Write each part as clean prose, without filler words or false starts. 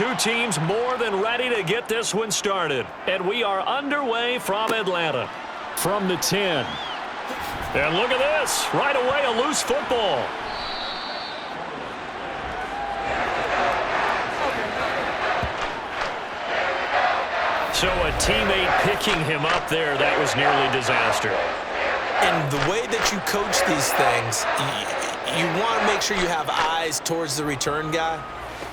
Two teams more than ready to get this one started. And we are underway from Atlanta. From the 10. And look at this. Right away, a loose football. So a teammate picking him up there, that was nearly disaster. And the way that you coach these things, you want to make sure you have eyes towards the return guy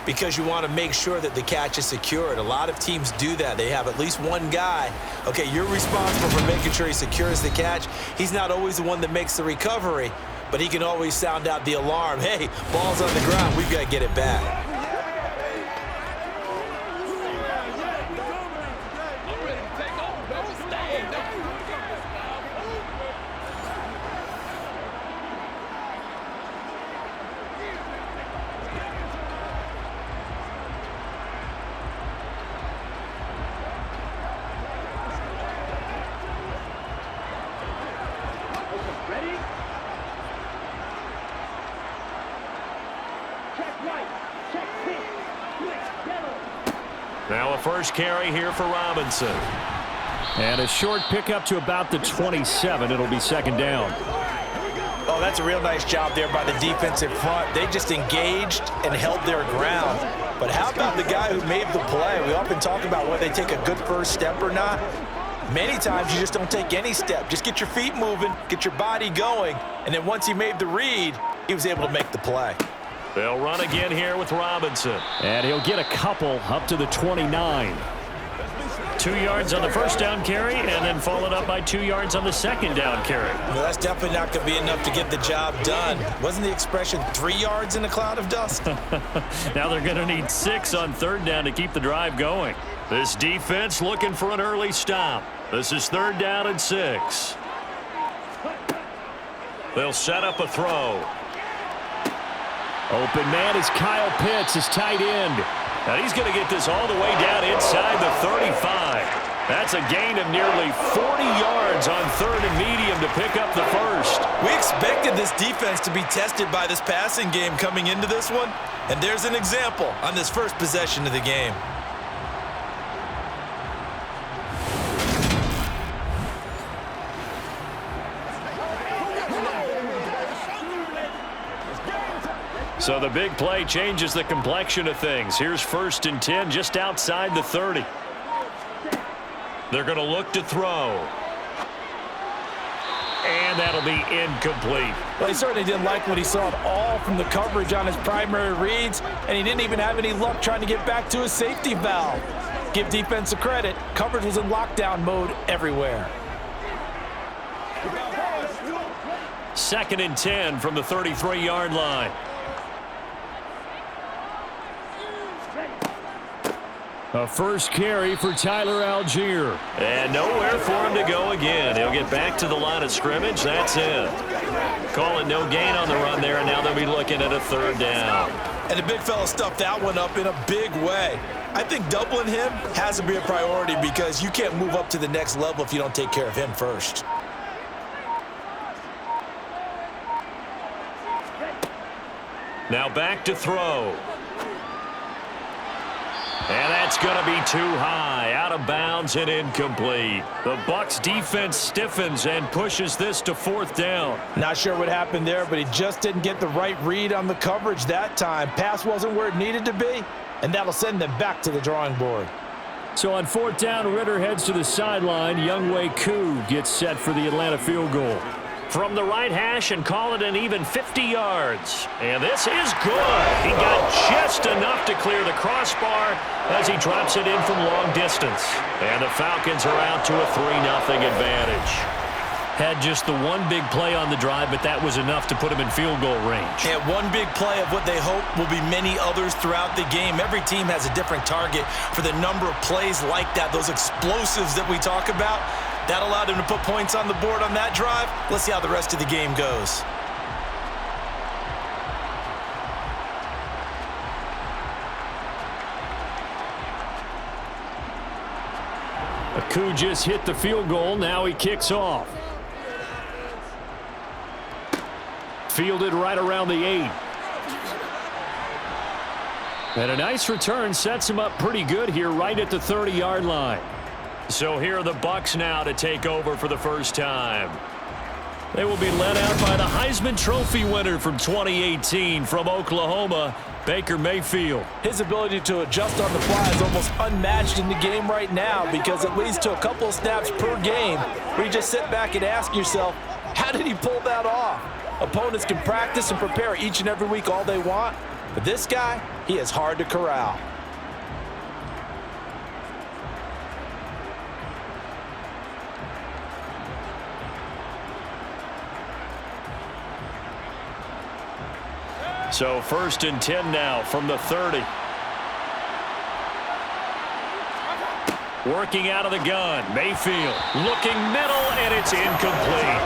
because you want to make sure that the catch is secured. A lot of teams do that. They have at least one guy. Okay, you're responsible for making sure he secures the catch. He's not always the one that makes the recovery, but he can always sound out the alarm. Hey, ball's on the ground. We've got to get it back. Now a first carry here for Robinson. And a short pickup to about the 27. It'll be second down. Oh, that's a real nice job there by the defensive front. They just engaged and held their ground. But how about the guy who made the play? We often talk about whether they take a good first step or not. Many times you just don't take any step. Just get your feet moving, get your body going, and then once he made the read, he was able to make the play. They'll run again here with Robinson. And he'll get a couple up to the 29. 2 yards on the first down carry, and then followed up by 2 yards on the second down carry. Well, that's definitely not going to be enough to get the job done. Wasn't the expression 3 yards in a cloud of dust? Now they're going to need 6 on third down to keep the drive going. This defense looking for an early stop. This is third down and 6. They'll set up a throw. Open man is Kyle Pitts, his tight end. And he's going to get this all the way down inside the 35. That's a gain of nearly 40 yards on third and medium to pick up the first. We expected this defense to be tested by this passing game coming into this one. And there's an example on this first possession of the game. So the big play changes the complexion of things. Here's first and 10 just outside the 30. They're going to look to throw. And that'll be incomplete. Well, he certainly didn't like what he saw at all from the coverage on his primary reads, and he didn't even have any luck trying to get back to his safety valve. Give defense a credit. Coverage was in lockdown mode everywhere. Second and 10 from the 33-yard line. A first carry for Tyler Algier. And nowhere for him to go again. He'll get back to the line of scrimmage. That's it. Call it no gain on the run there, and now they'll be looking at a third down. And the big fella stuffed that one up in a big way. I think doubling him has to be a priority because you can't move up to the next level if you don't take care of him first. Now back to throw. And that's going to be too high, out of bounds and incomplete. The Bucs defense stiffens and pushes this to fourth down. Not sure what happened there, but he just didn't get the right read on the coverage that time. Pass wasn't where it needed to be, and that'll send them back to the drawing board. So on fourth down, Ritter heads to the sideline. Younghoe Koo gets set for the Atlanta field goal. From the right hash and call it an even 50 yards. And this is good. He got just enough to clear the crossbar as he drops it in from long distance. And the Falcons are out to a 3-0 advantage. Had just the one big play on the drive, but that was enough to put him in field goal range. And one big play of what they hope will be many others throughout the game. Every team has a different target for the number of plays like that, those explosives that we talk about. That allowed him to put points on the board on that drive. Let's see how the rest of the game goes. Koo just hit the field goal. Now he kicks off. Fielded right around the 8. And a nice return sets him up pretty good here right at the 30-yard line. So here are the Bucs now to take over for the first time. They will be led out by the Heisman Trophy winner from 2018 from Oklahoma, Baker Mayfield. His ability to adjust on the fly is almost unmatched in the game right now because it leads to a couple of snaps per game where you just sit back and ask yourself, how did he pull that off? Opponents can practice and prepare each and every week all they want, but this guy, he is hard to corral. So 1st and 10 now from the 30. Working out of the gun. Mayfield looking middle, and it's incomplete.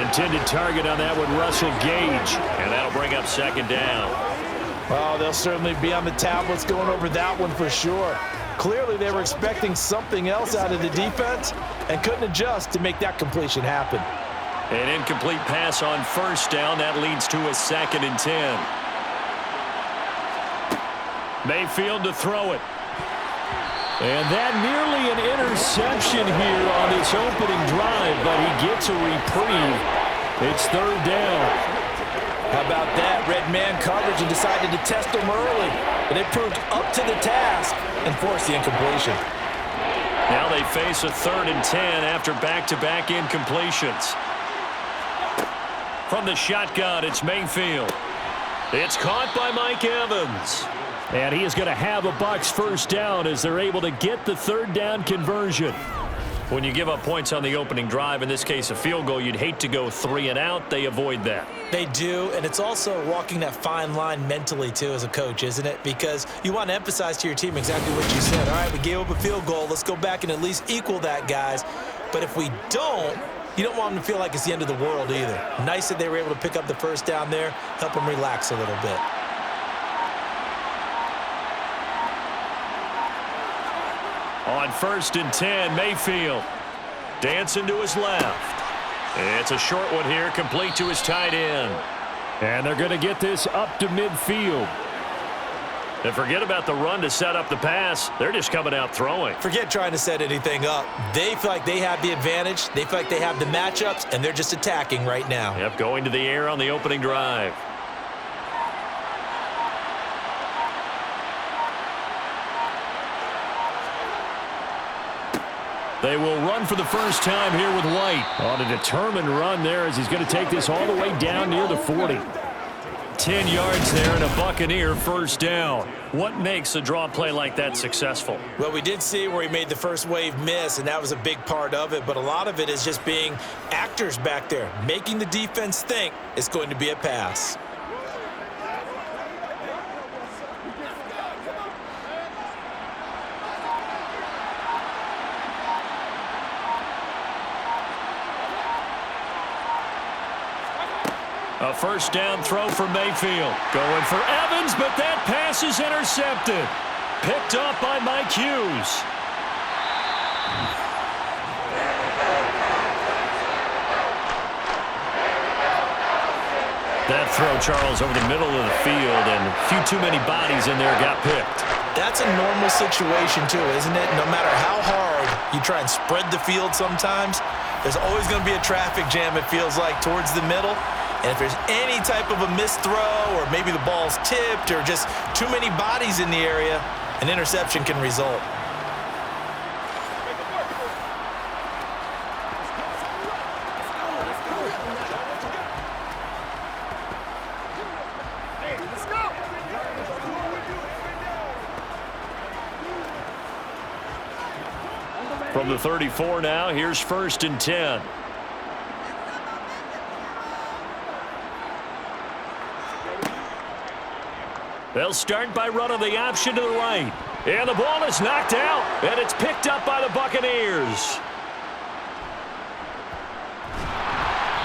Intended target on that one, Russell Gage. And that'll bring up 2nd down. Well, they'll certainly be on the tablets going over that one for sure. Clearly, they were expecting something else out of the defense and couldn't adjust to make that completion happen. An incomplete pass on 1st down. That leads to a 2nd and 10. Mayfield to throw it. And that nearly an interception here on this opening drive, but he gets a reprieve. It's 3rd down. How about that? Red man coverage and decided to test them early. But they proved up to the task and forced the incompletion. Now they face a 3rd and 10 after back-to-back incompletions. From the shotgun, it's Mayfield. It's caught by Mike Evans. And he is going to have a Bucs 1st down as they're able to get the 3rd down conversion. When you give up points on the opening drive, in this case a field goal, you'd hate to go 3 and out. They avoid that. They do, and it's also walking that fine line mentally, too, as a coach, isn't it? Because you want to emphasize to your team exactly what you said. All right, we gave up a field goal. Let's go back and at least equal that, guys. But if we don't, you don't want them to feel like it's the end of the world either. Nice that they were able to pick up the 1st down there, help them relax a little bit. On 1st and 10, Mayfield dancing to his left. It's a short one here, complete to his tight end. And they're going to get this up to midfield. And forget about the run to set up the pass. They're just coming out throwing. Forget trying to set anything up. They feel like they have the advantage. They feel like they have the matchups, and they're just attacking right now. Yep, going to the air on the opening drive. They will run for the first time here with White. On a determined run there as he's going to take this all the way down near the 40. 10 yards there and a Buccaneer 1st down. What makes a draw play like that successful? Well, we did see where he made the first wave miss, and that was a big part of it. But a lot of it is just being actors back there, making the defense think it's going to be a pass. A 1st down throw for Mayfield. Going for Evans, but that pass is intercepted. Picked up by Mike Hughes. That throw, Charles, over the middle of the field, and a few too many bodies in there got picked. That's a normal situation, too, isn't it? No matter how hard you try and spread the field sometimes, there's always going to be a traffic jam, it feels like, towards the middle. And if there's any type of a missed throw or maybe the ball's tipped or just too many bodies in the area, an interception can result. From the 34 now, here's 1st and 10. They'll start by running the option to the right. And the ball is knocked out, and it's picked up by the Buccaneers.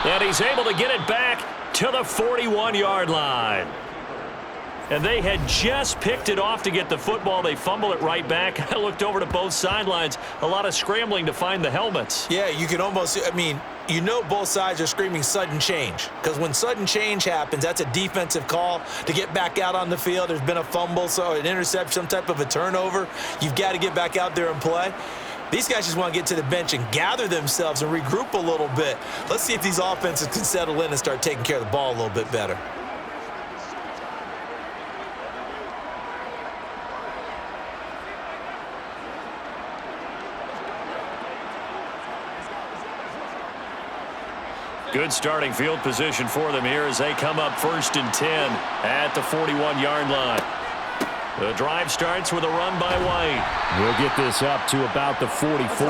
And he's able to get it back to the 41-yard line. and they had just picked it off to get the football. They fumble it right back. I looked over to both sidelines. A lot of scrambling to find the helmets. Yeah, you can almost, I mean, you know both sides are screaming sudden change, because when sudden change happens, that's a defensive call to get back out on the field. There's been a fumble, so an interception, some type of a turnover. You've got to get back out there and play. These guys just want to get to the bench and gather themselves and regroup a little bit. Let's see if these offenses can settle in and start taking care of the ball a little bit better. Good starting field position for them here as they come up 1st and 10 at the 41-yard line. The drive starts with a run by White. We'll get this up to about the 44.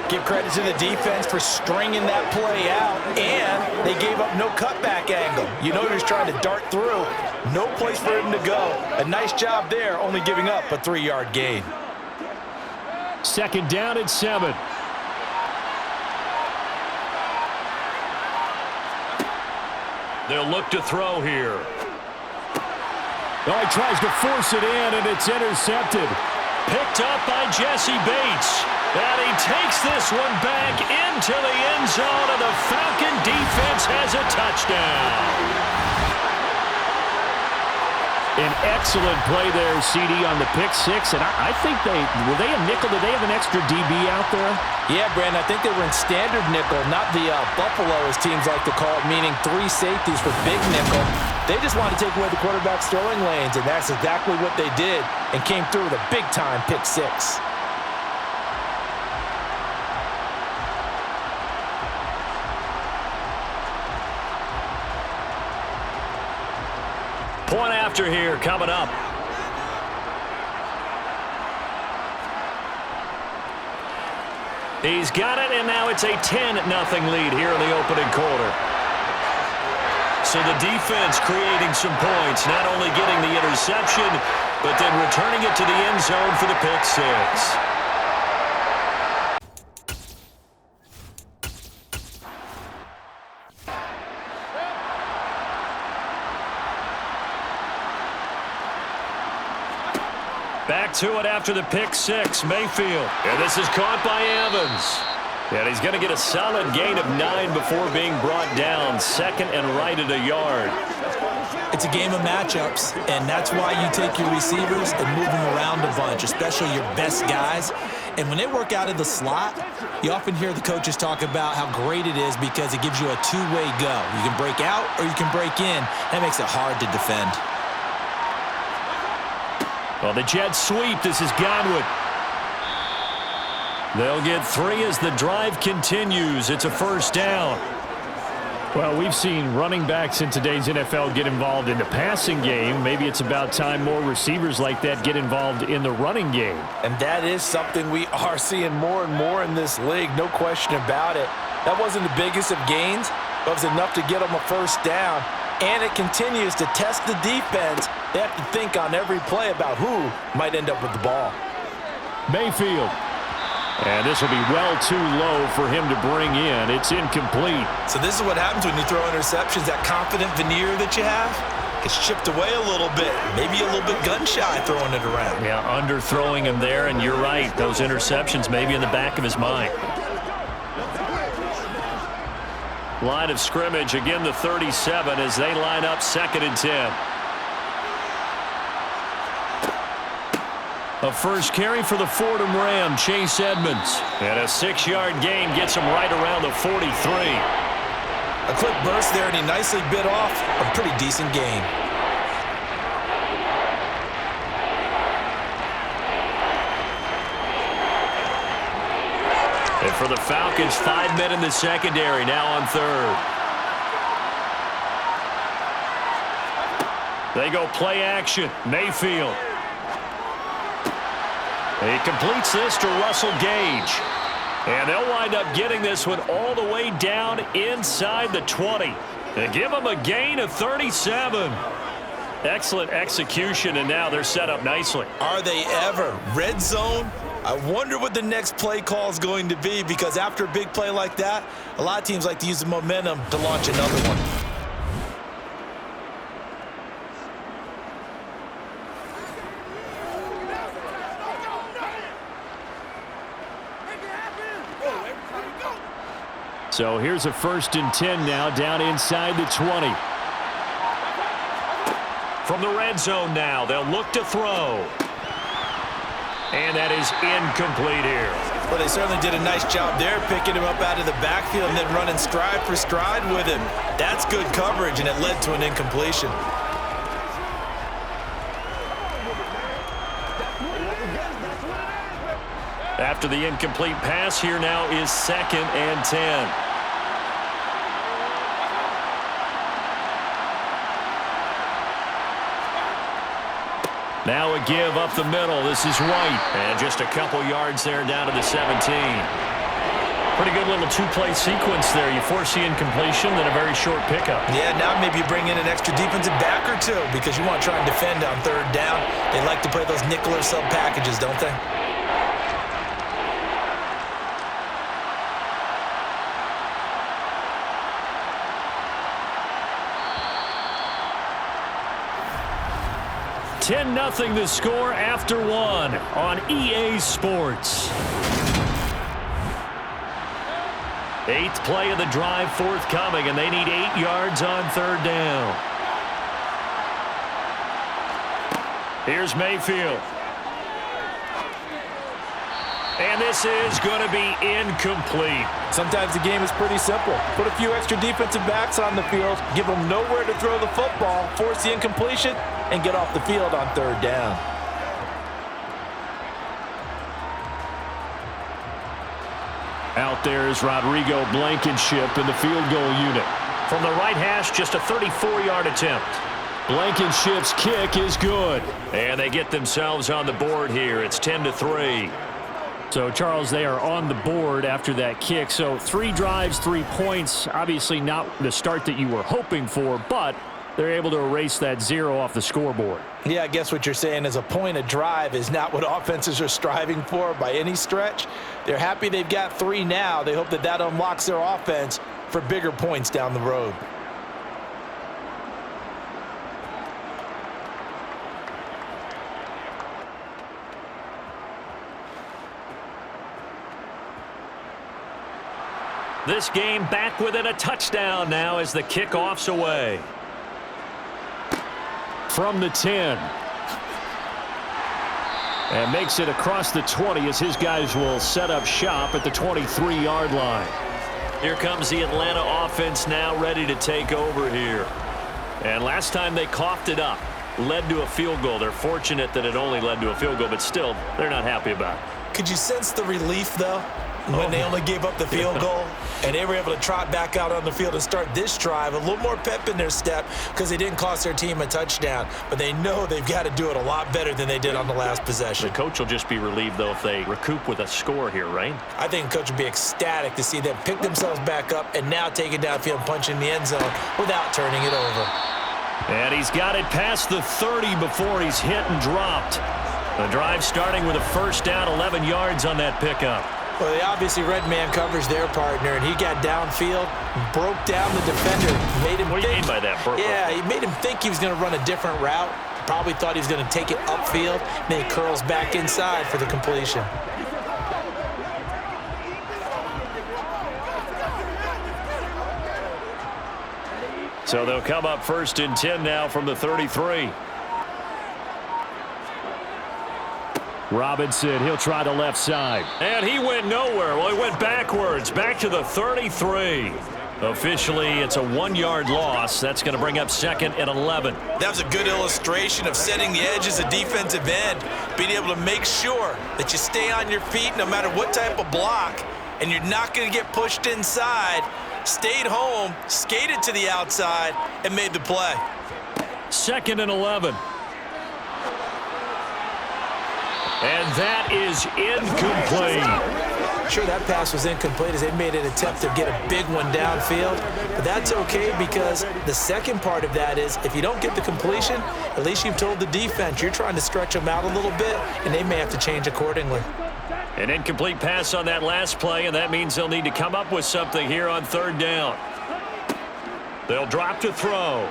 Give credit to the defense for stringing that play out, and they gave up no cutback angle. You know he was trying to dart through. No place for him to go. A nice job there, only giving up a 3-yard gain. 2nd down and 7. They'll look to throw here. Oh, he tries to force it in, and it's intercepted. Picked up by Jesse Bates. And he takes this one back into the end zone, and the Falcon defense has a touchdown. An excellent play there, CD, on the pick six. And I think were they a nickel? Did they have an extra DB out there? Yeah, Brandon, I think they were in standard nickel, not the Buffalo, as teams like to call it, meaning 3 safeties for big nickel. They just wanted to take away the quarterback's throwing lanes, and that's exactly what they did, and came through with a big-time pick six. Point after here coming up. He's got it, and now it's a 10-0 lead here in the opening quarter. So the defense creating some points, not only getting the interception, but then returning it to the end zone for the pick six. Back to it after the pick six, Mayfield. And this is caught by Evans. And he's going to get a solid gain of 9 before being brought down. 2nd and right at a yard. It's a game of matchups, and that's why you take your receivers and move them around a bunch, especially your best guys. And when they work out of the slot, you often hear the coaches talk about how great it is because it gives you a two-way go. You can break out or you can break in. That makes it hard to defend. Well, the jet sweep. This is Godwin. They'll get 3 as the drive continues. It's a 1st down. Well, we've seen running backs in today's NFL get involved in the passing game. Maybe it's about time more receivers like that get involved in the running game. And that is something we are seeing more and more in this league, no question about it. That wasn't the biggest of gains, but it was enough to get them a 1st down. And it continues to test the defense. They have to think on every play about who might end up with the ball. Mayfield. And this will be well too low for him to bring in. It's incomplete. So this is what happens when you throw interceptions. That confident veneer that you have gets chipped away a little bit. Maybe a little bit gun-shy throwing it around. Yeah, underthrowing him there, and you're right. Those interceptions maybe in the back of his mind. Line of scrimmage, again the 37 as they line up 2nd and 10. A first carry for the Fordham Ram, Chase Edmonds. And a 6-yard gain gets him right around the 43. A quick burst there, and he nicely bit off a pretty decent gain. And for the Falcons, 5 men in the secondary, now on 3rd. They go play action. Mayfield. He completes this to Russell Gage. And they'll wind up getting this one all the way down inside the 20. And give them a gain of 37. Excellent execution, and now they're set up nicely. Are they ever? Red zone? I wonder what the next play call is going to be, because after a big play like that, a lot of teams like to use the momentum to launch another one. So here's a 1st and 10 now down inside the 20. From the red zone now, they'll look to throw. And that is incomplete here. Well, they certainly did a nice job there, picking him up out of the backfield and then running stride for stride with him. That's good coverage, and it led to an incompletion. After the incomplete pass, here now is 2nd and 10. Now a give up the middle. This is White. And just a couple yards there down to the 17. Pretty good little two-play sequence there. You force the incompletion, then a very short pickup. Yeah, now maybe you bring in an extra defensive back or two because you want to try and defend on 3rd down. They like to play those nickel or sub packages, don't they? Nothing the score after 1 on EA Sports. 8th play of the drive forthcoming, and they need 8 yards on 3rd down. Here's Mayfield. And this is going to be incomplete. Sometimes the game is pretty simple. Put a few extra defensive backs on the field, give them nowhere to throw the football, force the incompletion, and get off the field on 3rd down. Out there is Rodrigo Blankenship in the field goal unit. From the right hash, just a 34-yard attempt. Blankenship's kick is good. And they get themselves on the board here. It's 10-3. So, Charles, they are on the board after that kick. So 3 drives, 3 points. Obviously not the start that you were hoping for, but they're able to erase that 0 off the scoreboard. Yeah, I guess what you're saying is a point a drive is not what offenses are striving for by any stretch. They're happy they've got 3 now. They hope that that unlocks their offense for bigger points down the road. This game back within a touchdown now as the kickoff's away. From the 10. And makes it across the 20 as his guys will set up shop at the 23-yard line. Here comes the Atlanta offense now ready to take over here. And last time they coughed it up, led to a field goal. They're fortunate that it only led to a field goal, but still, they're not happy about it. Could you sense the relief, though, when they only gave up the field goal and they were able to trot back out on the field and start this drive? A little more pep in their step because they didn't cost their team a touchdown, but they know they've got to do it a lot better than they did on the last possession. The coach will just be relieved, though, if they recoup with a score here, right? I think the coach would be ecstatic to see them pick themselves back up and now take it downfield and punch in the end zone without turning it over. And he's got it past the 30 before he's hit and dropped. The drive starting with a 1st down, 11 yards on that pickup. Well, they obviously red man covers their partner, and he got downfield, broke down the defender, made him What do you mean by that? Yeah, he made him think he was going to run a different route. Probably thought he was going to take it upfield, then he curls back inside for the completion. So they'll come up 1st and 10 now from the 33. Robinson, he'll try the left side. And he went nowhere. Well, he went backwards, back to the 33. Officially, it's a 1-yard loss. That's going to bring up 2nd and 11. That was a good illustration of setting the edge as a defensive end, being able to make sure that you stay on your feet no matter what type of block, and you're not going to get pushed inside. Stayed home, skated to the outside, and made the play. 2nd and 11. And that is incomplete. Sure, that pass was incomplete as they made an attempt to get a big one downfield. But that's okay because the second part of that is if you don't get the completion, at least you've told the defense you're trying to stretch them out a little bit, and they may have to change accordingly. An incomplete pass on that last play, and that means they'll need to come up with something here on 3rd down. They'll drop to throw.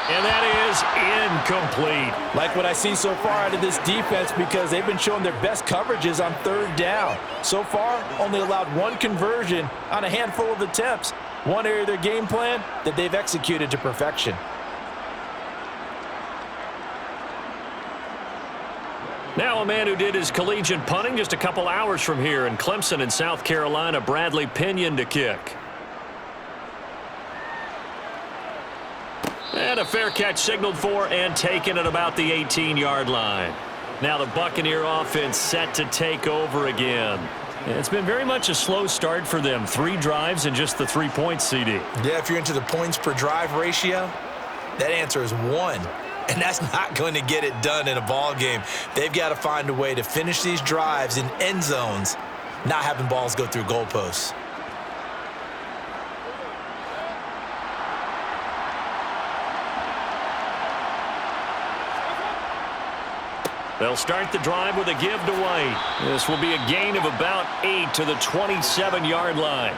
And that is incomplete. Like what I see so far out of this defense because they've been showing their best coverages on third down. So far, only allowed one conversion on a handful of attempts. One area of their game plan that they've executed to perfection. Now a man who did his collegiate punting just a couple hours from here in Clemson in South Carolina, Bradley Pinion to kick. And a fair catch signaled for and taken at about the 18-yard line. Now the Buccaneer offense set to take over again. It's been very much a slow start for them. 3 drives and just the 3 points, CD. Yeah, if you're into the points per drive ratio, that answer is 1. And that's not going to get it done in a ball game. They've got to find a way to finish these drives in end zones, not having balls go through goalposts. They'll start the drive with a give to White. This will be a gain of about 8 to the 27-yard line.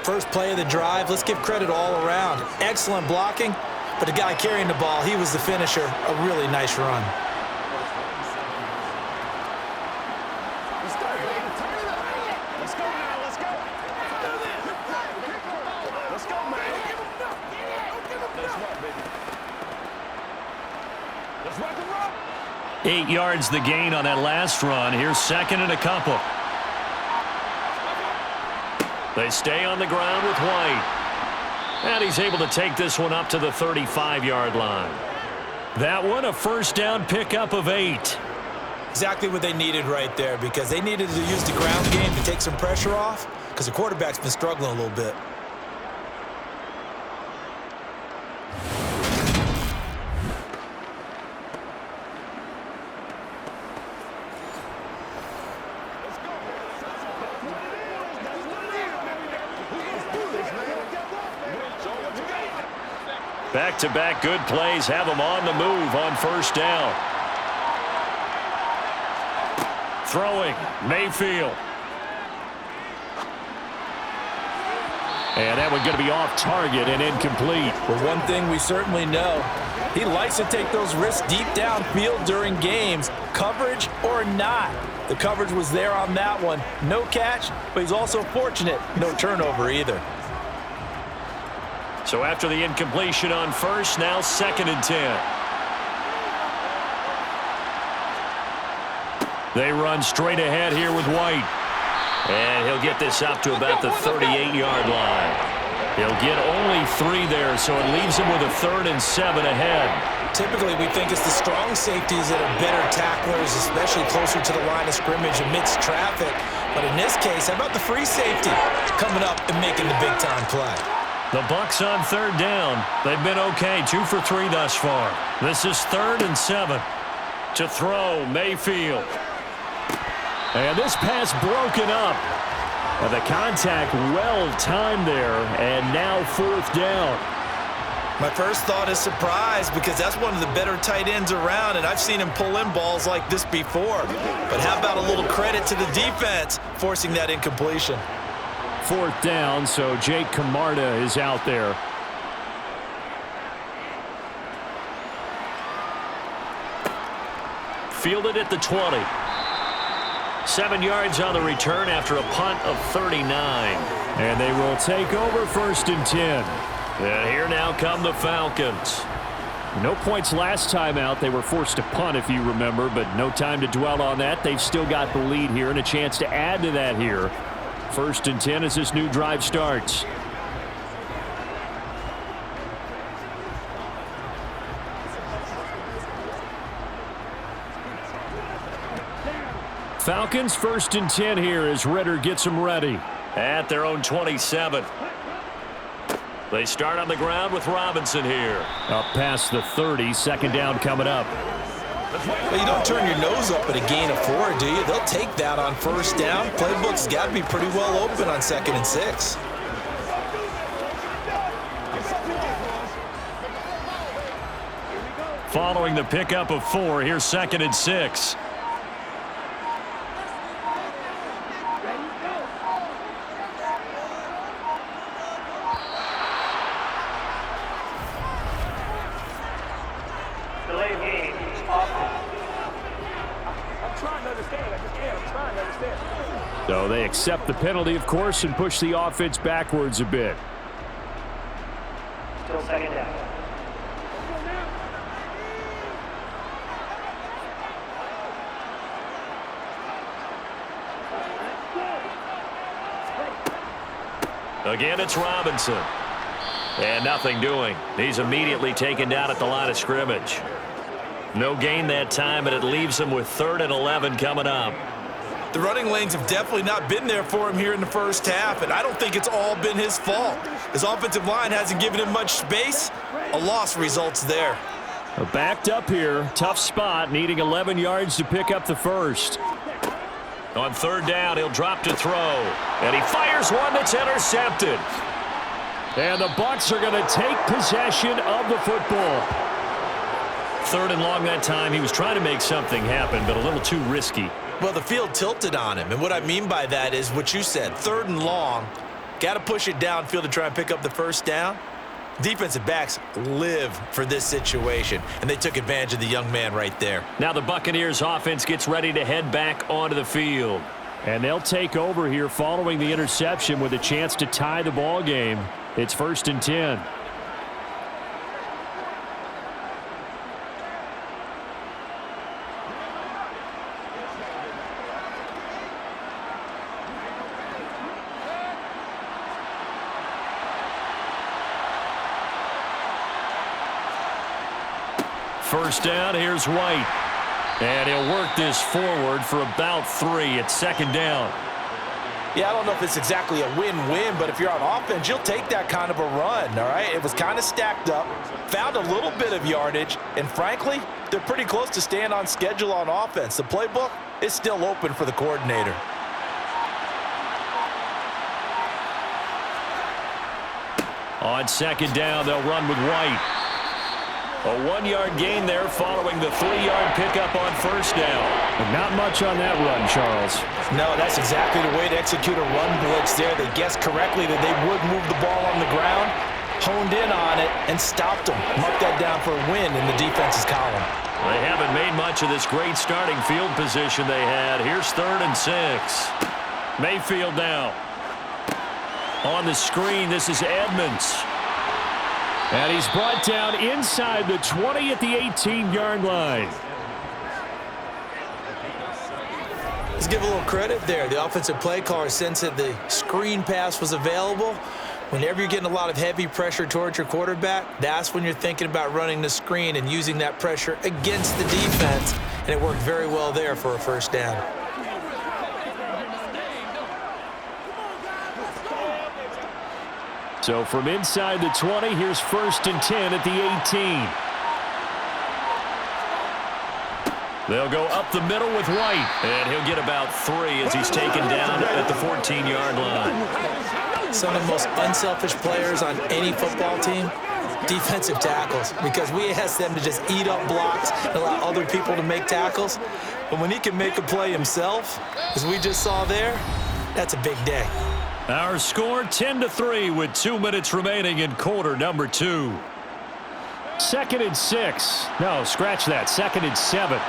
First play of the drive, let's give credit all around. Excellent blocking, but the guy carrying the ball, he was the finisher. A really nice run. Let's go, baby. Turn it up. Let's go now. Let's go. Let's go, man. Let's rock, baby. Let's rock and roll. 8 yards the gain on that last run. Here's second and a couple. They stay on the ground with White. And he's able to take this one up to the 35-yard line. That one a first down pickup of 8. Exactly what they needed right there because they needed to use the ground game to take some pressure off because the quarterback's been struggling a little bit. Back-to-back good plays have them on the move on first down. Throwing, Mayfield. And that one going to be off target and incomplete. Well, one thing we certainly know, he likes to take those risks deep downfield during games, coverage or not. The coverage was there on that one. No catch, but he's also fortunate. No turnover either. So after the incompletion on first, now second and 10. They run straight ahead here with White. And he'll get this up to about the 38-yard line. He'll get only 3 there, so it leaves him with a 3rd and 7 ahead. Typically, we think it's the strong safeties that are better tacklers, especially closer to the line of scrimmage amidst traffic. But in this case, how about the free safety coming up and making the big-time play? The Bucs on third down. They've been okay, 2 for 3 thus far. This is 3rd and 7. To throw, Mayfield. And this pass broken up. And the contact well timed there, and now 4th down. My first thought is surprise because that's one of the better tight ends around, and I've seen him pull in balls like this before. But how about a little credit to the defense forcing that incompletion? 4th down, so Jake Camarda is out there. Fielded at the 20. 7 yards on the return after a punt of 39. And they will take over 1st and 10. And here now come the Falcons. No points last time out. They were forced to punt, if you remember, but no time to dwell on that. They've still got the lead here and a chance to add to that here. 1st and 10 as this new drive starts. Falcons 1st and 10 here as Ritter gets them ready. At their own 27. They start on the ground with Robinson here. Up past the 30, 2nd down coming up. Well, you don't turn your nose up at a gain of 4, do you? They'll take that on 1st down. Playbook's got to be pretty well open on 2nd and 6. Following the pickup of 4, here's 2nd and 6. So they accept the penalty, of course, and push the offense backwards a bit. Still second down. Again, it's Robinson. And nothing doing. He's immediately taken down at the line of scrimmage. No gain that time, and it leaves him with 3rd and 11 coming up. The running lanes have definitely not been there for him here in the first half, and I don't think it's all been his fault. His offensive line hasn't given him much space. A loss results there. Backed up here. Tough spot, needing 11 yards to pick up the first. On 3rd down, he'll drop to throw. And he fires one that's intercepted. And the Bucs are going to take possession of the football. 3rd and long that time. He was trying to make something happen, but a little too risky. Well, the field tilted on him, and what I mean by that is what you said, 3rd and long. Got to push it downfield to try and pick up the first down. Defensive backs live for this situation, and they took advantage of the young man right there. Now the Buccaneers offense gets ready to head back onto the field. And they'll take over here following the interception with a chance to tie the ball game. It's 1st and 10. First down, here's White. And he'll work this forward for about 3. It's 2nd down. Yeah, I don't know if it's exactly a win-win, but if you're on offense, you'll take that kind of a run, all right? It was kind of stacked up, found a little bit of yardage, and frankly, they're pretty close to staying on schedule on offense. The playbook is still open for the coordinator. On 2nd down, they'll run with White. A 1-yard gain there following the 3-yard pickup on 1st down. But not much on that run, Charles. No, that's exactly the way to execute a run blitz there. They guessed correctly that they would move the ball on the ground, honed in on it, and stopped them. Mark that down for a win in the defense's column. They haven't made much of this great starting field position they had. Here's 3rd and 6. Mayfield now. On the screen, this is Edmonds. And he's brought down inside the 20 at the 18-yard line. Let's give a little credit there. The offensive play caller sensed that the screen pass was available. Whenever you're getting a lot of heavy pressure towards your quarterback, that's when you're thinking about running the screen and using that pressure against the defense. And it worked very well there for a 1st down. So from inside the 20, here's 1st and 10 at the 18. They'll go up the middle with White. And he'll get about 3 as he's taken down at the 14-yard line. Some of the most unselfish players on any football team, defensive tackles, because we ask them to just eat up blocks and allow other people to make tackles. But when he can make a play himself, as we just saw there, that's a big day. Our score 10-3 with 2 minutes remaining in quarter number 2. 2nd and 6. No, scratch that. 2nd and 7.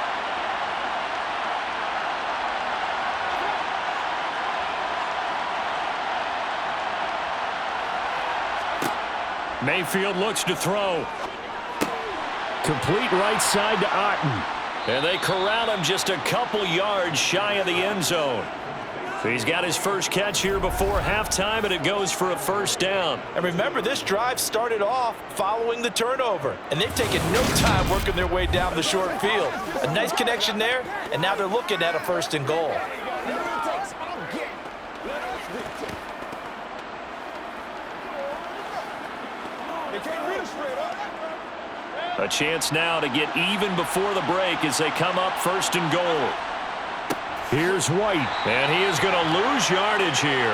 Mayfield looks to throw. Complete right side to Otten. And they corral him just a couple yards shy of the end zone. He's got his first catch here before halftime, and it goes for a 1st down. And remember, this drive started off following the turnover, and they've taken no time working their way down the short field. A nice connection there, and now they're looking at a 1st and goal. A chance now to get even before the break as they come up 1st and goal. Here's White. And he is going to lose yardage here.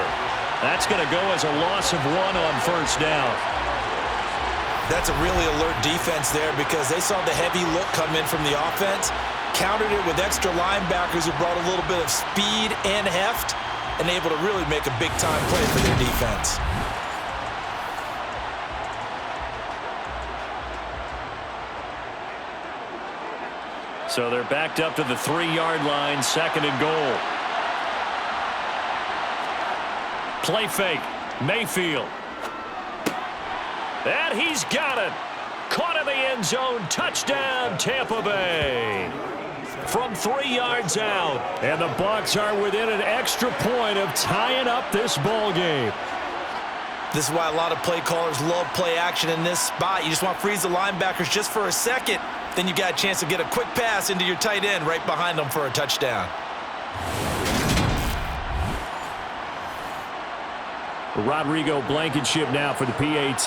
That's going to go as a loss of 1 on 1st down. That's a really alert defense there because they saw the heavy look come in from the offense, countered it with extra linebackers who brought a little bit of speed and heft, and able to really make a big-time play for their defense. So they're backed up to the 3-yard line, 2nd and goal. Play fake. Mayfield. And he's got it. Caught in the end zone. Touchdown, Tampa Bay. From 3 yards out. And the Bucs are within an extra point of tying up this ball game. This is why a lot of play callers love play action in this spot. You just want to freeze the linebackers just for a second. Then you got a chance to get a quick pass into your tight end right behind them for a touchdown. Rodrigo Blankenship now for the PAT.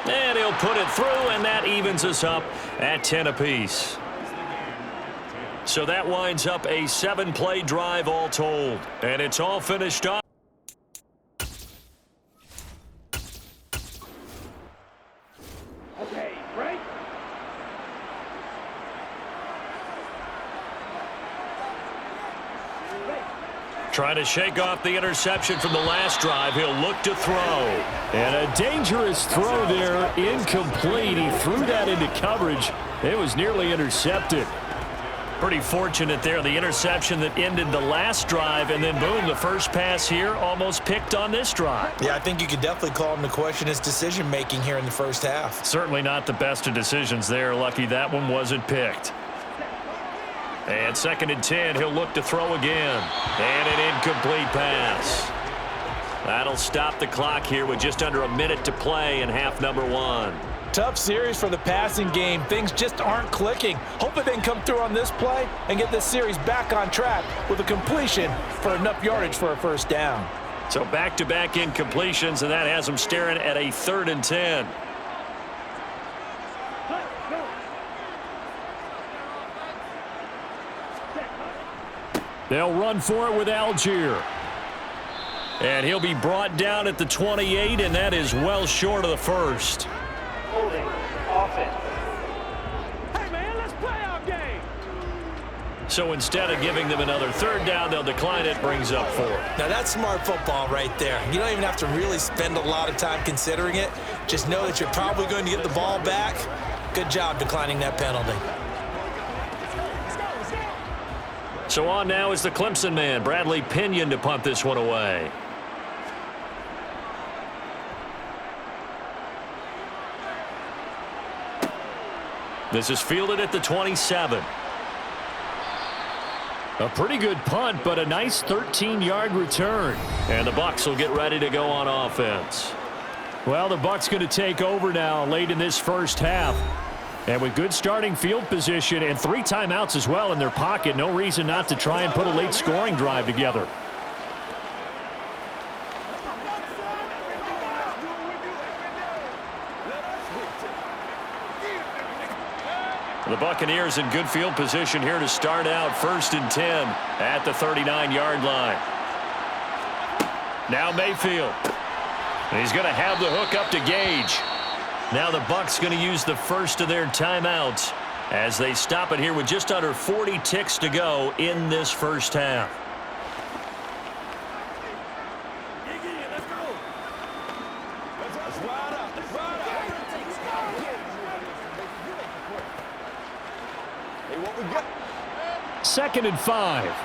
And he'll put it through, and that evens us up at 10 apiece. So that winds up a 7-play drive all told. And it's all finished up. Okay, right? Trying to shake off the interception from the last drive. He'll look to throw. And a dangerous throw there, incomplete. He threw that into coverage. It was nearly intercepted. Pretty fortunate there, the interception that ended the last drive, and then boom, the first pass here almost picked on this drive. Yeah, I think you could definitely call him to question his decision-making here in the first half. Certainly not the best of decisions there. Lucky that one wasn't picked. And 2nd and 10, he'll look to throw again. And an incomplete pass. That'll stop the clock here with just under a minute to play in half number 1. Tough series for the passing game. Things just aren't clicking. Hoping they can come through on this play and get this series back on track with a completion for enough yardage for a first down. So back-to-back incompletions, and that has them staring at a 3rd and 10. They'll run for it with Algier. And he'll be brought down at the 28, and that is well short of the first. Holding. Offense. Hey, man, let's play our game. So instead of giving them another 3rd down, they'll decline it, brings up 4. Now, that's smart football right there. You don't even have to really spend a lot of time considering it. Just know that you're probably going to get the ball back. Good job declining that penalty. So on now is the Clemson man, Bradley Pinion, to punt this one away. This is fielded at the 27. A pretty good punt, but a nice 13-yard return. And the Bucs will get ready to go on offense. Well, the Bucs going to take over now late in this first half. And with good starting field position and 3 timeouts as well in their pocket, no reason not to try and put a late scoring drive together. The Buccaneers in good field position here to start out 1st and 10 at the 39-yard line. Now Mayfield. He's going to have the hook up to Gage. Now the Bucs going to use the first of their timeouts as they stop it here with just under 40 ticks to go in this first half. Second and 5.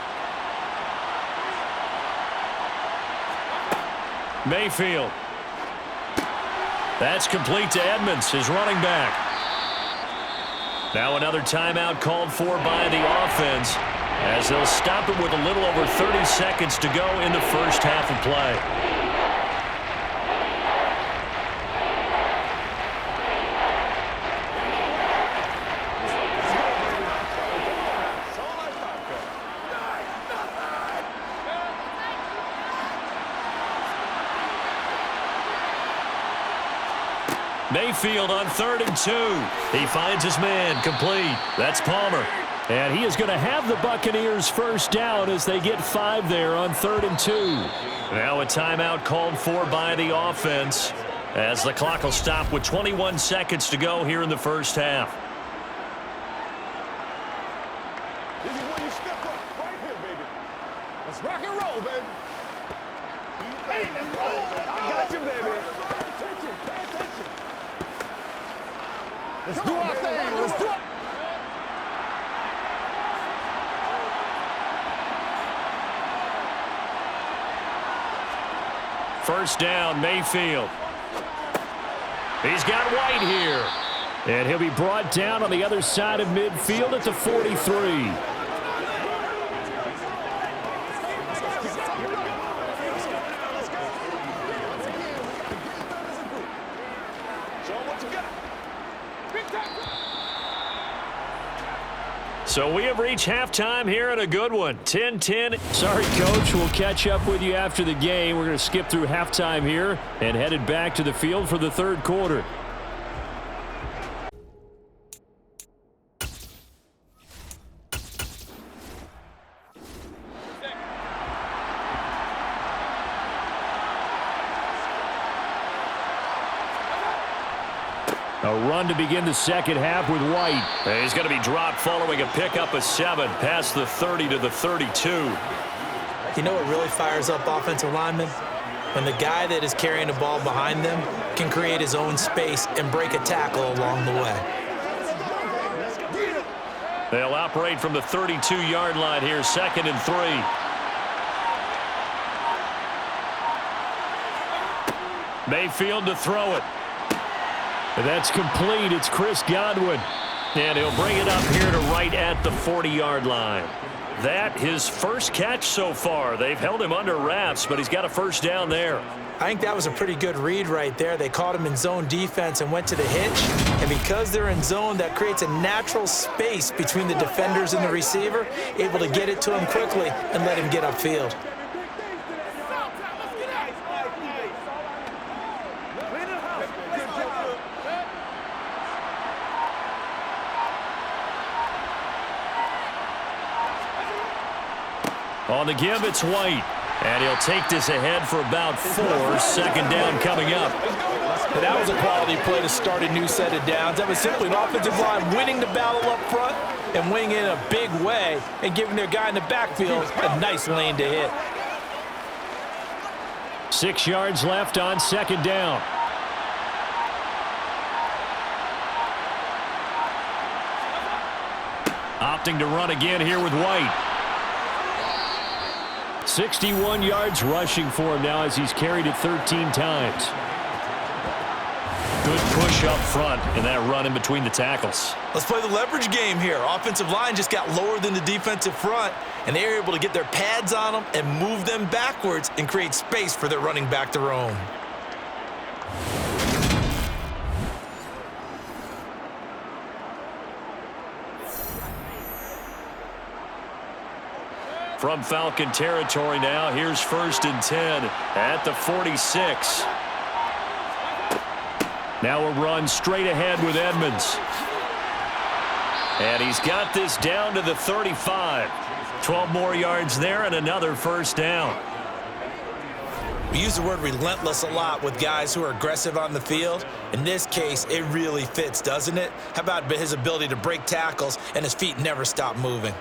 Mayfield. That's complete to Edmonds, his running back. Now another timeout called for by the offense as they'll stop it with a little over 30 seconds to go in the first half of play. Mayfield on 3rd and 2. He finds his man, complete. That's Palmer. And he is going to have the Buccaneers first down as they get 5 there on 3rd and 2. Now a timeout called for by the offense as the clock will stop with 21 seconds to go here in the first half. This is where you step up right here, baby. Let's rock and roll, baby. Hey, let's roll. I got you, baby. Pay attention. Pay attention. Let's do our thing. Let's do it. First down, Mayfield. He's got White here. And he'll be brought down on the other side of midfield at the 43. So we have reached halftime here in a good one. 10-10. Sorry, Coach. We'll catch up with you after the game. We're going to skip through halftime here and headed back to the field for the third quarter. A run to begin the second half with White. He's going to be dropped following a pickup of 7 past the 30 to the 32. You know what really fires up offensive linemen? When the guy that is carrying the ball behind them can create his own space and break a tackle along the way. They'll operate from the 32-yard line here, 2nd and 3. Mayfield to throw it. That's complete. It's Chris Godwin. And he'll bring it up here to right at the 40-yard line. That his first catch so far. They've held him under wraps, but he's got a first down there. I think that was a pretty good read right there. They caught him in zone defense and went to the hitch. And because they're in zone, that creates a natural space between the defenders and the receiver, able to get it to him quickly and let him get upfield. On the give, it's White. And he'll take this ahead for about 4. 2nd down coming up. And that was a quality play to start a new set of downs. That was simply an offensive line winning the battle up front and winning it in a big way and giving their guy in the backfield a nice lane to hit. 6 yards left on 2nd down. Opting to run again here with White. 61 yards rushing for him now as he's carried it 13 times. Good push up front and that run in between the tackles. Let's play the leverage game here. Offensive line just got lower than the defensive front, and they were able to get their pads on them and move them backwards and create space for their running back to roam. From Falcon territory now, here's 1st and 10 at the 46. Now a run straight ahead with Edmonds. And he's got this down to the 35. 12 more yards there and another first down. We use the word relentless a lot with guys who are aggressive on the field. In this case, it really fits, doesn't it? How about his ability to break tackles and his feet never stop moving?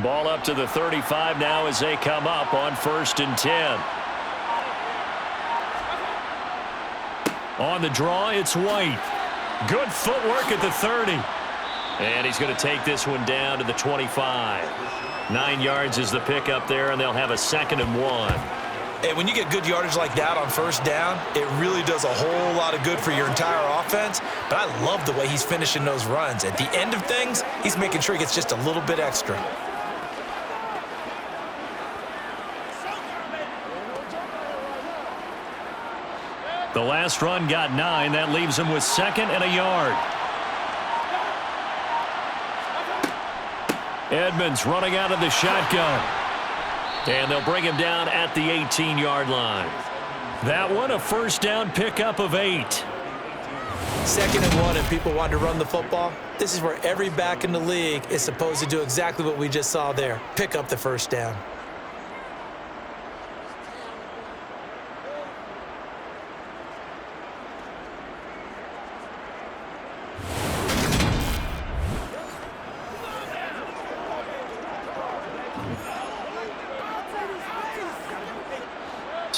Ball up to the 35 now as they come up on 1st and 10. On the draw, it's White. Good footwork at the 30. And he's going to take this one down to the 25. 9 yards is the pickup there, and they'll have a 2nd and 1. And when you get good yardage like that on first down, it really does a whole lot of good for your entire offense. But I love the way he's finishing those runs. At the end of things, he's making sure he gets just a little bit extra. The last run got 9. That leaves him with 2nd and a yard. Edmonds running out of the shotgun. And they'll bring him down at the 18-yard line. That one, a first down pickup of 8. 2nd and 1 and people want to run the football. This is where every back in the league is supposed to do exactly what we just saw there. Pick up the first down.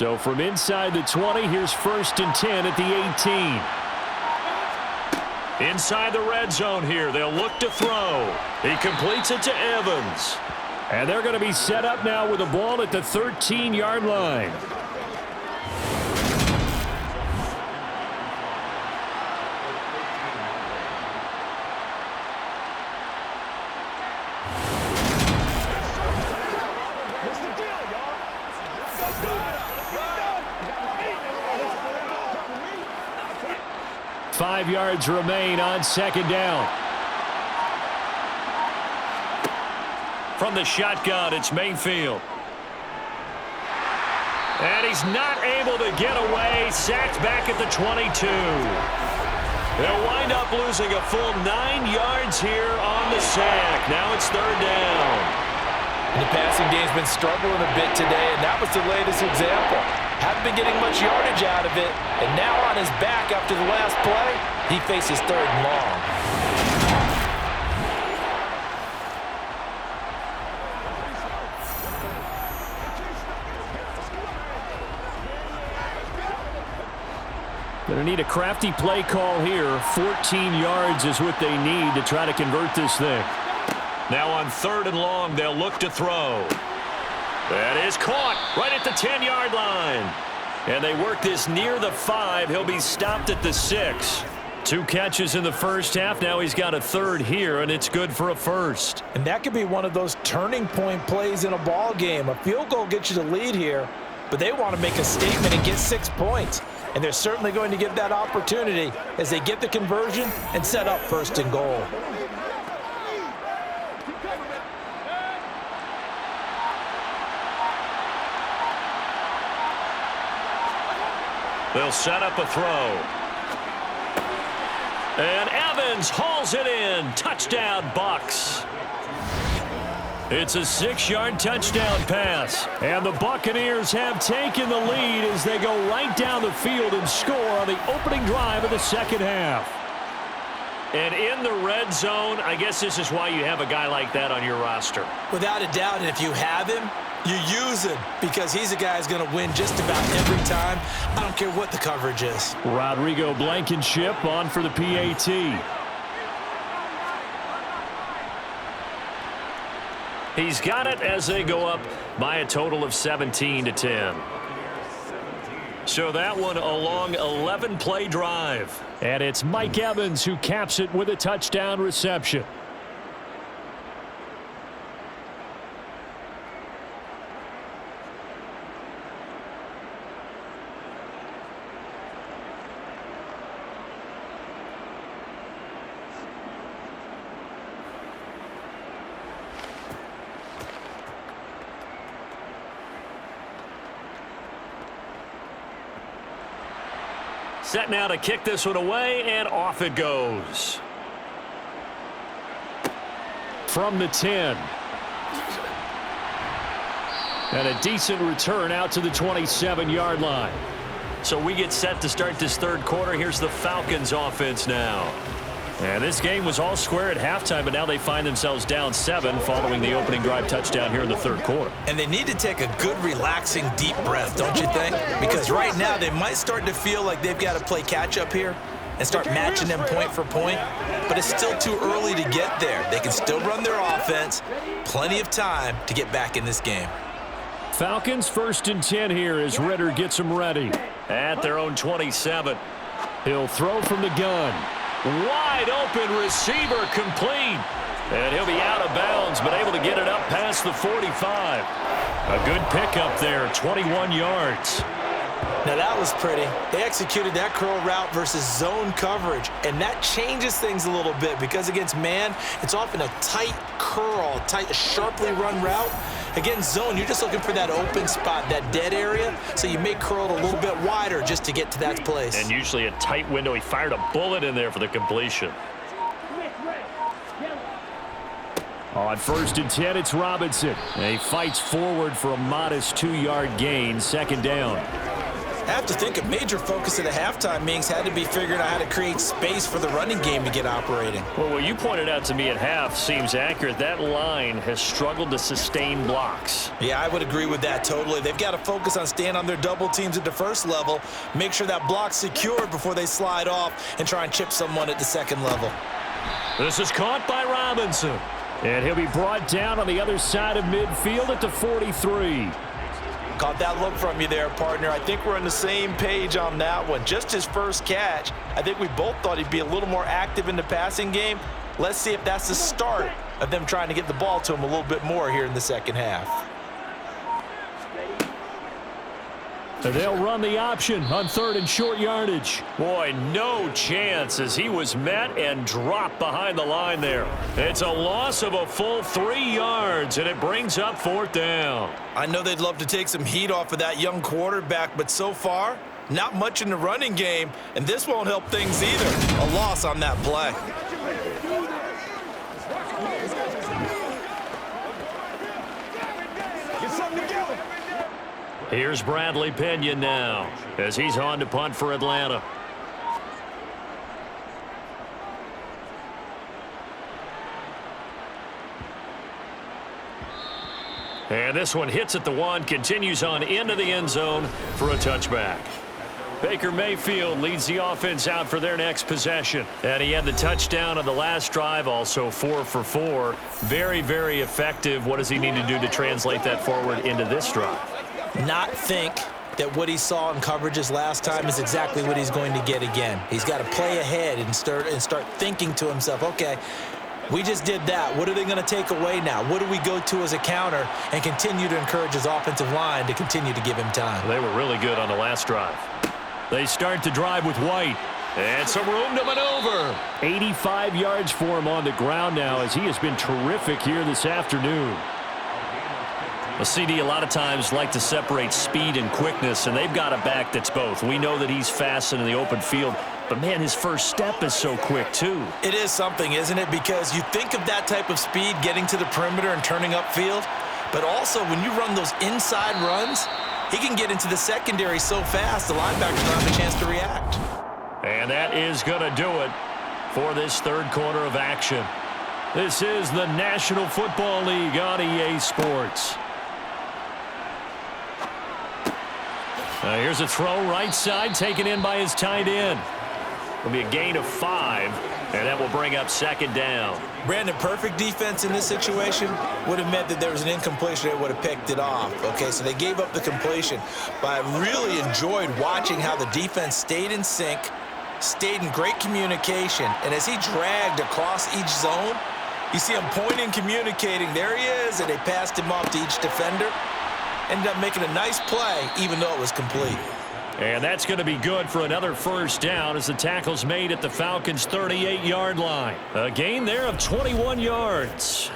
So from inside the 20, here's 1st and 10 at the 18. Inside the red zone here, they'll look to throw. He completes it to Evans. And they're going to be set up now with the ball at the 13-yard line. Five yards remain on 2nd down. From the shotgun, it's Mayfield. And he's not able to get away. Sacked back at the 22. They'll wind up losing a full 9 yards here on the sack. Now it's 3rd down. The passing game's been struggling a bit today, and that was the latest example. Haven't been getting much yardage out of it, and now on his back after the last play, he faces 3rd and long. Going to need a crafty play call here. 14 yards is what they need to try to convert this thing. Now on 3rd and long, they'll look to throw. That is caught right at the 10-yard line. And they work this near the 5. He'll be stopped at the 6. 2 catches in the first half. Now he's got a 3rd here, and it's good for a 1st. And that could be one of those turning point plays in a ball game. A field goal gets you the lead here, but they want to make a statement and get 6 points. And they're certainly going to get that opportunity as they get the conversion and set up 1st and goal. They'll set up a throw. And Evans hauls it in. Touchdown, Bucs. It's a 6-yard touchdown pass. And the Buccaneers have taken the lead as they go right down the field and score on the opening drive of the 2nd half. And in the red zone, I guess this is why you have a guy like that on your roster. Without a doubt, and if you have him, you use him because he's a guy who's going to win just about every time. I don't care what the coverage is. Rodrigo Blankenship on for the PAT. He's got it as they go up by a total of 17-10. So that one a long 11-play drive. And it's Mike Evans who caps it with a touchdown reception. Set now to kick this one away, and off it goes. From the 10. And a decent return out to the 27-yard line. So we get set to start this 3rd quarter. Here's the Falcons offense now. And this game was all square at halftime, but now they find themselves down 7 following the opening drive touchdown here in the 3rd quarter. And they need to take a good, relaxing, deep breath, don't you think? Because right now they might start to feel like they've got to play catch-up here and start matching them point for point. But it's still too early to get there. They can still run their offense. Plenty of time to get back in this game. Falcons 1st and 10 here as Ritter gets them ready. At their own 27. He'll throw from the gun. Wide open receiver complete. And he'll be out of bounds, but able to get it up past the 45. A good pickup there, 21 yards. Now that was pretty. They executed that curl route versus zone coverage, and that changes things a little bit because against man, it's often a tight curl, tight, sharply run route. Against zone, you're just looking for that open spot, that dead area, so you may curl it a little bit wider just to get to that place. And usually a tight window. He fired a bullet in there for the completion. On 1st and 10, it's Robinson. And he fights forward for a modest 2-yard gain, 2nd down. I have to think a major focus of the halftime meetings had to be figuring out how to create space for the running game to get operating. Well, what you pointed out to me at half seems accurate. That line has struggled to sustain blocks. Yeah, I would agree with that totally. They've got to focus on staying on their double teams at the first level, make sure that block's secured before they slide off and try and chip someone at the second level. This is caught by Robinson. And he'll be brought down on the other side of midfield at the 43. Caught that look from you there, partner. I think we're on the same page on that one. Just his first catch. I think we both thought he'd be a little more active in the passing game. Let's see if that's the start of them trying to get the ball to him a little bit more here in the second half. They'll run the option on 3rd and short yardage. Boy, no chance as he was met and dropped behind the line there. It's a loss of a full 3 yards, and it brings up 4th down. I know they'd love to take some heat off of that young quarterback, but so far, not much in the running game, and this won't help things either. A loss on that play. Get something together. Here's Bradley Pinion now as he's on to punt for Atlanta. And this one hits at the 1, continues on into the end zone for a touchback. Baker Mayfield leads the offense out for their next possession. And he had the touchdown on the last drive, also 4 for 4. Very, very effective. What does he need to do to translate that forward into this drive? Not think that what he saw in coverages last time is exactly what he's going to get again. He's got to play ahead and start thinking to himself, okay, we just did that. What are they going to take away now? What do we go to as a counter? And continue to encourage his offensive line to continue to give him time. They were really good on the last drive. They start the drive with White. And some room to maneuver. 85 yards for him on the ground now as he has been terrific here this afternoon. A CD a lot of times like to separate speed and quickness, and they've got a back that's both. We know that he's fast in the open field, but, man, his first step is so quick, too. It is something, isn't it? Because you think of that type of speed getting to the perimeter and turning upfield, but also when you run those inside runs, he can get into the secondary so fast the linebackers don't have a chance to react. And that is going to do it for this third quarter of action. This is the National Football League on EA Sports. Here's a throw right side taken in by his tight end. It'll be a gain of 5, and that will bring up 2nd down. Brandon, perfect defense in this situation would have meant that there was an incompletion. They would have picked it off. Okay, so they gave up the completion. But I really enjoyed watching how the defense stayed in sync, stayed in great communication, and as he dragged across each zone, you see him pointing, communicating. There he is, and they passed him off to each defender. Ended up making a nice play, even though it was complete. And that's going to be good for another 1st down as the tackle's made at the Falcons' 38-yard line. A gain there of 21 yards.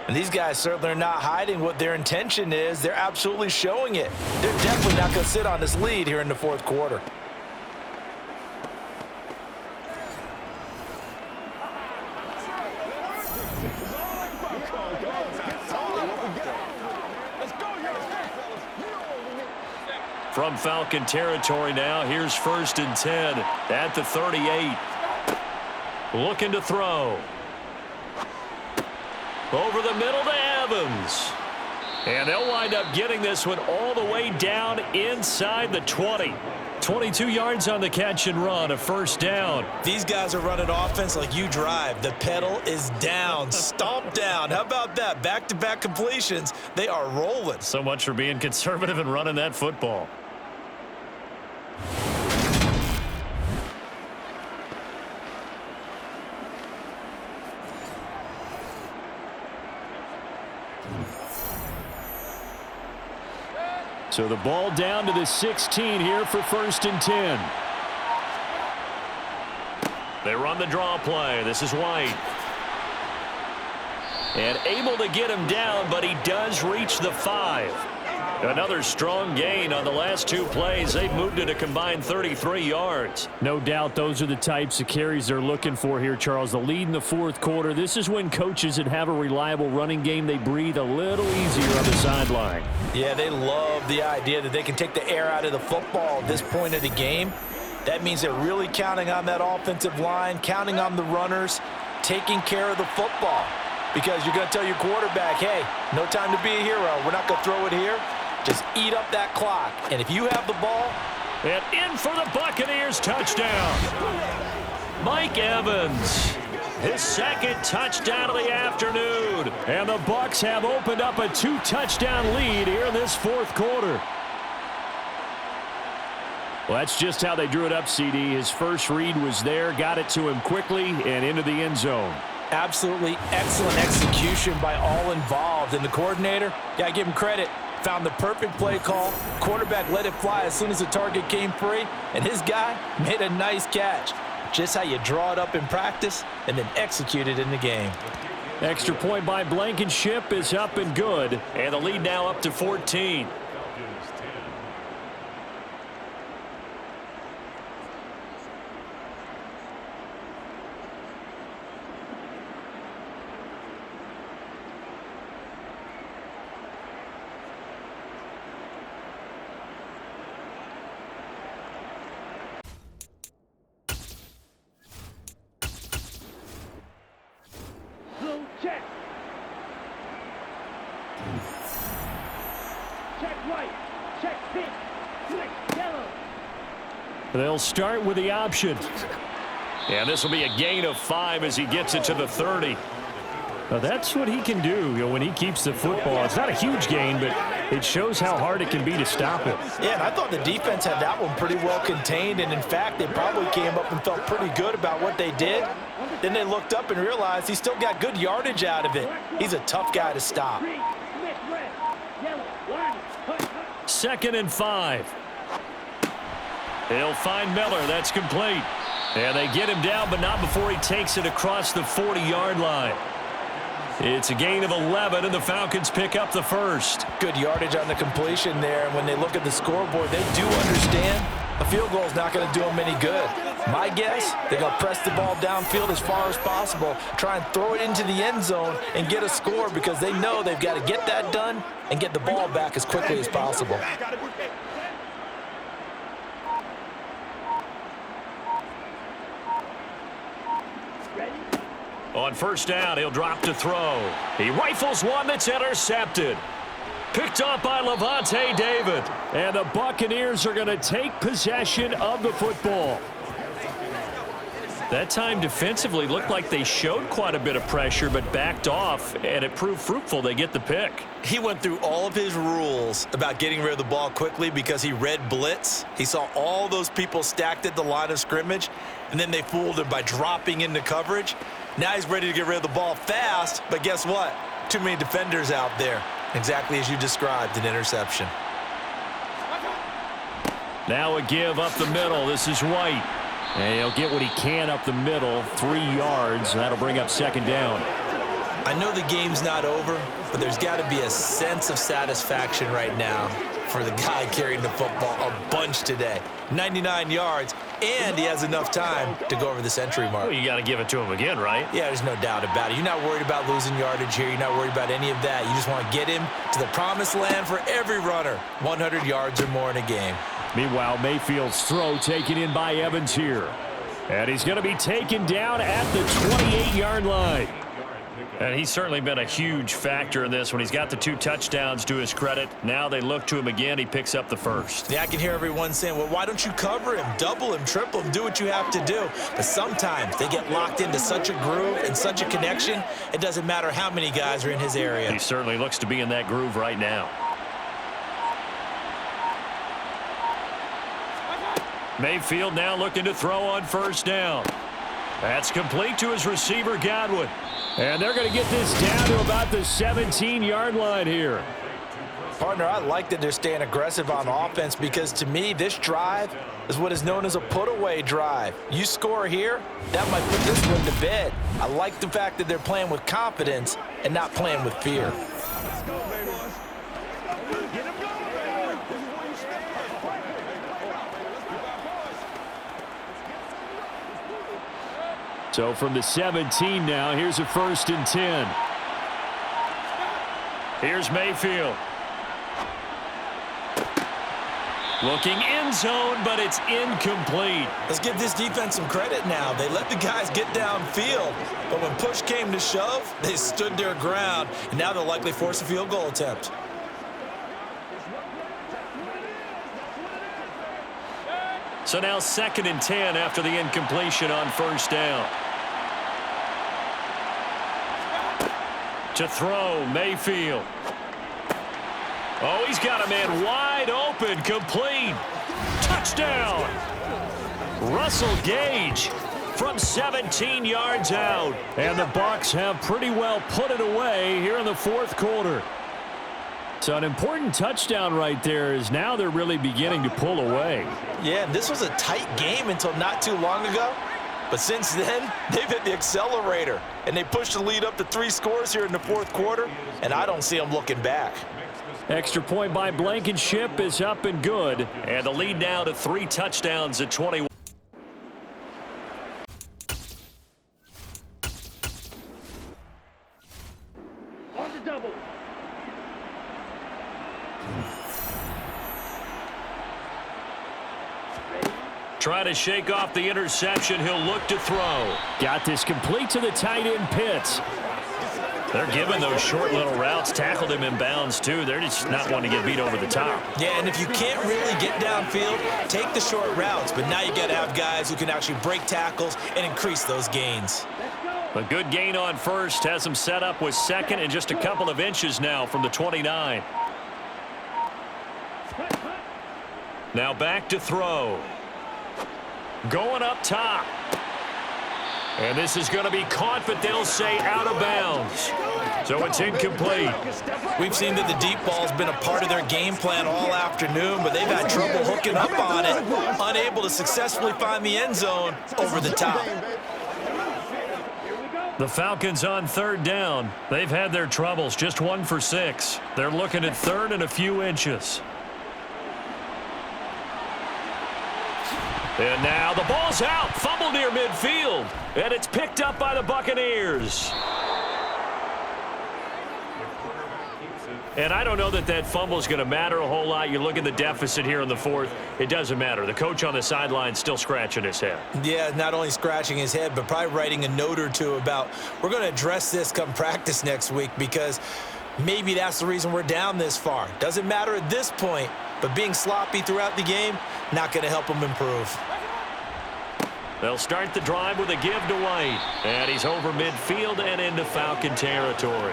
And these guys certainly are not hiding what their intention is. They're absolutely showing it. They're definitely not going to sit on this lead here in the 4th quarter. From Falcon territory now, here's 1st and 10 at the 38. Looking to throw. Over the middle to Evans. And they'll wind up getting this one all the way down inside the 20. 22 yards on the catch and run, a 1st down. These guys are running offense like you drive. The pedal is down, stomp down. How about that? Back-to-back completions. They are rolling. So much for being conservative and running that football. So the ball down to the 16 here for 1st and 10. They run the draw play. This is White. And able to get him down, but he does reach the 5. Another strong gain on the last 2 plays. They've moved it a combined 33 yards. No doubt those are the types of carries they're looking for here, Charles. The lead in the fourth quarter. This is when coaches that have a reliable running game, they breathe a little easier on the sideline. Yeah, they love the idea that they can take the air out of the football at this point of the game. That means they're really counting on that offensive line, counting on the runners, taking care of the football. Because you're going to tell your quarterback, hey, no time to be a hero. We're not going to throw it here. Just eat up that clock. And if you have the ball. And in for the Buccaneers, touchdown. Mike Evans, his second touchdown of the afternoon. And the Bucs have opened up a 2-touchdown lead here in this fourth quarter. Well, that's just how they drew it up, CD. His first read was there, got it to him quickly, and into the end zone. Absolutely excellent execution by all involved. And the coordinator, got to give him credit, found the perfect play call. Quarterback let it fly as soon as the target came free, and his guy made a nice catch. Just how you draw it up in practice and then execute it in the game. Extra point by Blankenship is up and good. And the lead now up to 14. Check. Check right. Check pink. Check yellow. They'll start with the option. And this will be a gain of 5 as he gets it to the 30. Now that's what he can do, when he keeps the football. It's not a huge gain, but it shows how hard it can be to stop it. Yeah, and I thought the defense had that one pretty well contained, and in fact, they probably came up and felt pretty good about what they did. Then they looked up and realized he still got good yardage out of it. He's a tough guy to stop. 2nd and 5. He'll find Miller. That's complete. And they get him down, but not before he takes it across the 40-yard line. It's a gain of 11, and the Falcons pick up the first. Good yardage on the completion there. And when they look at the scoreboard, they do understand a field goal is not going to do them any good. My guess, they're going to press the ball downfield as far as possible, try and throw it into the end zone and get a score because they know they've got to get that done and get the ball back as quickly as possible. On first down, he'll drop to throw. He rifles one that's intercepted. Picked up by Levante David. And the Buccaneers are going to take possession of the football. That time defensively looked like they showed quite a bit of pressure but backed off, and it proved fruitful. They get the pick. He went through all of his rules about getting rid of the ball quickly because he read blitz. He saw all those people stacked at the line of scrimmage, and then they fooled him by dropping into coverage. Now he's ready to get rid of the ball fast, but guess what? Too many defenders out there. Exactly as you described, an interception. Now a give up the middle. This is White. And he'll get what he can up the middle, 3 yards. That'll bring up 2nd down. I know the game's not over, but there's got to be a sense of satisfaction right now for the guy carrying the football a bunch today. 99 yards, and he has enough time to go over the century mark. Well, you got to give it to him again, right? Yeah, there's no doubt about it. You're not worried about losing yardage here. You're not worried about any of that. You just want to get him to the promised land for every runner. 100 yards or more in a game. Meanwhile, Mayfield's throw taken in by Evans here. And he's going to be taken down at the 28-yard line. And he's certainly been a huge factor in this when he's got the 2 touchdowns to his credit. Now they look to him again. He picks up the first. Yeah, I can hear everyone saying, well, why don't you cover him, double him, triple him, do what you have to do. But sometimes they get locked into such a groove and such a connection, it doesn't matter how many guys are in his area. He certainly looks to be in that groove right now. Mayfield now looking to throw on first down. That's complete to his receiver, Godwin. And they're going to get this down to about the 17-yard line here. Partner, I like that they're staying aggressive on offense because, to me, this drive is what is known as a put-away drive. You score here, that might put this one to bed. I like the fact that they're playing with confidence and not playing with fear. So from the 17 now, here's a 1st and 10. Here's Mayfield. Looking end zone, but it's incomplete. Let's give this defense some credit now. They let the guys get downfield, but when push came to shove, they stood their ground, and now they'll likely force a field goal attempt. So now 2nd and 10 after the incompletion on 1st down. To throw, Mayfield. Oh, he's got a man wide open, complete. Touchdown. Russell Gage from 17 yards out. And the Bucs have pretty well put it away here in the 4th quarter. So an important touchdown right there is now they're really beginning to pull away. Yeah, this was a tight game until not too long ago. But since then, they've hit the accelerator, and they pushed the lead up to 3 scores here in the 4th quarter, and I don't see them looking back. Extra point by Blankenship is up and good. And the lead now to 3 touchdowns at 21. On the double. Try to shake off the interception. He'll look to throw. Got this complete to the tight end Pitts. They're giving those short little routes. Tackled him in bounds, too. They're just not wanting to get beat over the top. Yeah, and if you can't really get downfield, take the short routes. But now you got to have guys who can actually break tackles and increase those gains. A good gain on 1st. Has him set up with 2nd and just a couple of inches now from the 29. Now back to throw. Going up top. And this is going to be caught, but they'll say out of bounds. So it's incomplete. We've seen that the deep ball's been a part of their game plan all afternoon, but they've had trouble hooking up on it, unable to successfully find the end zone over the top. The Falcons on 3rd down. They've had their troubles, just 1 for 6. They're looking at 3rd and a few inches. And now the ball's out. Fumble near midfield. And it's picked up by the Buccaneers. And I don't know that that fumble is going to matter a whole lot. You look at the deficit here in the 4th. It doesn't matter. The coach on the sideline still scratching his head. Yeah, not only scratching his head, but probably writing a note or two about we're going to address this come practice next week because maybe that's the reason we're down this far. Doesn't matter at this point, but being sloppy throughout the game, not going to help him improve. They'll start the drive with a give to White. And he's over midfield and into Falcon territory.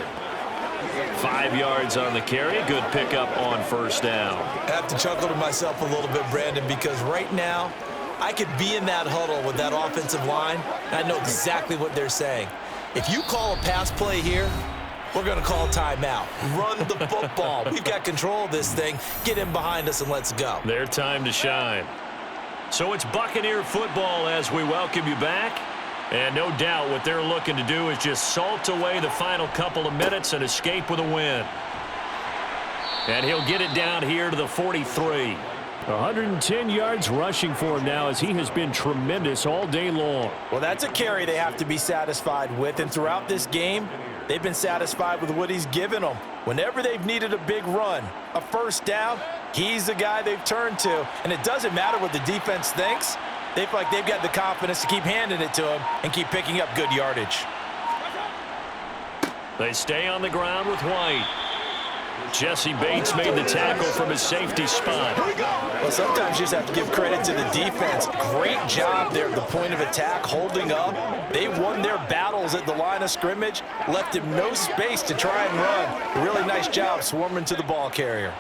5 yards on the carry. Good pickup on 1st down. I have to chuckle to myself a little bit, Brandon, because right now I could be in that huddle with that offensive line, and I know exactly what they're saying. If you call a pass play here, we're going to call a timeout. Run the football. We've got control of this thing. Get in behind us and let's go. Their time to shine. So it's Buccaneer football as we welcome you back. And no doubt what they're looking to do is just salt away the final couple of minutes and escape with a win. And he'll get it down here to the 43. 110 yards rushing for him now as he has been tremendous all day long. Well, that's a carry they have to be satisfied with. And throughout this game, they've been satisfied with what he's given them. Whenever they've needed a big run, a 1st down, he's the guy they've turned to. And it doesn't matter what the defense thinks. They feel like they've got the confidence to keep handing it to him and keep picking up good yardage. They stay on the ground with White. Jesse Bates made the tackle from his safety spot. Well, sometimes you just have to give credit to the defense. Great job there at the point of attack, holding up. They won their battles at the line of scrimmage, left him no space to try and run. A really nice job swarming to the ball carrier.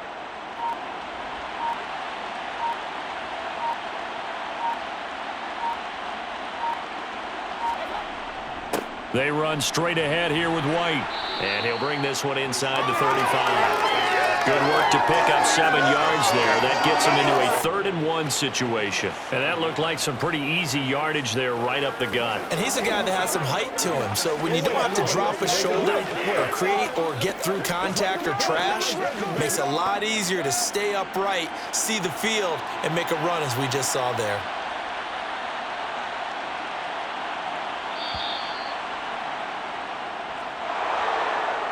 They run straight ahead here with White. And he'll bring this one inside the 35. Good work to pick up 7 yards there. That gets him into a 3rd and 1 situation. And that looked like some pretty easy yardage there right up the gut. And he's a guy that has some height to him. So when you don't have to drop a shoulder or create or get through contact or trash, makes it a lot easier to stay upright, see the field, and make a run as we just saw there.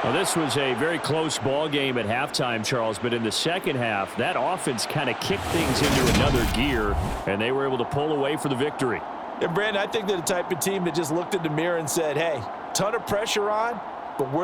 Well, this was a very close ball game at halftime, Charles, but in the second half, that offense kind of kicked things into another gear, and they were able to pull away for the victory. And, Brandon, I think they're the type of team that just looked in the mirror and said, hey, ton of pressure on, but we're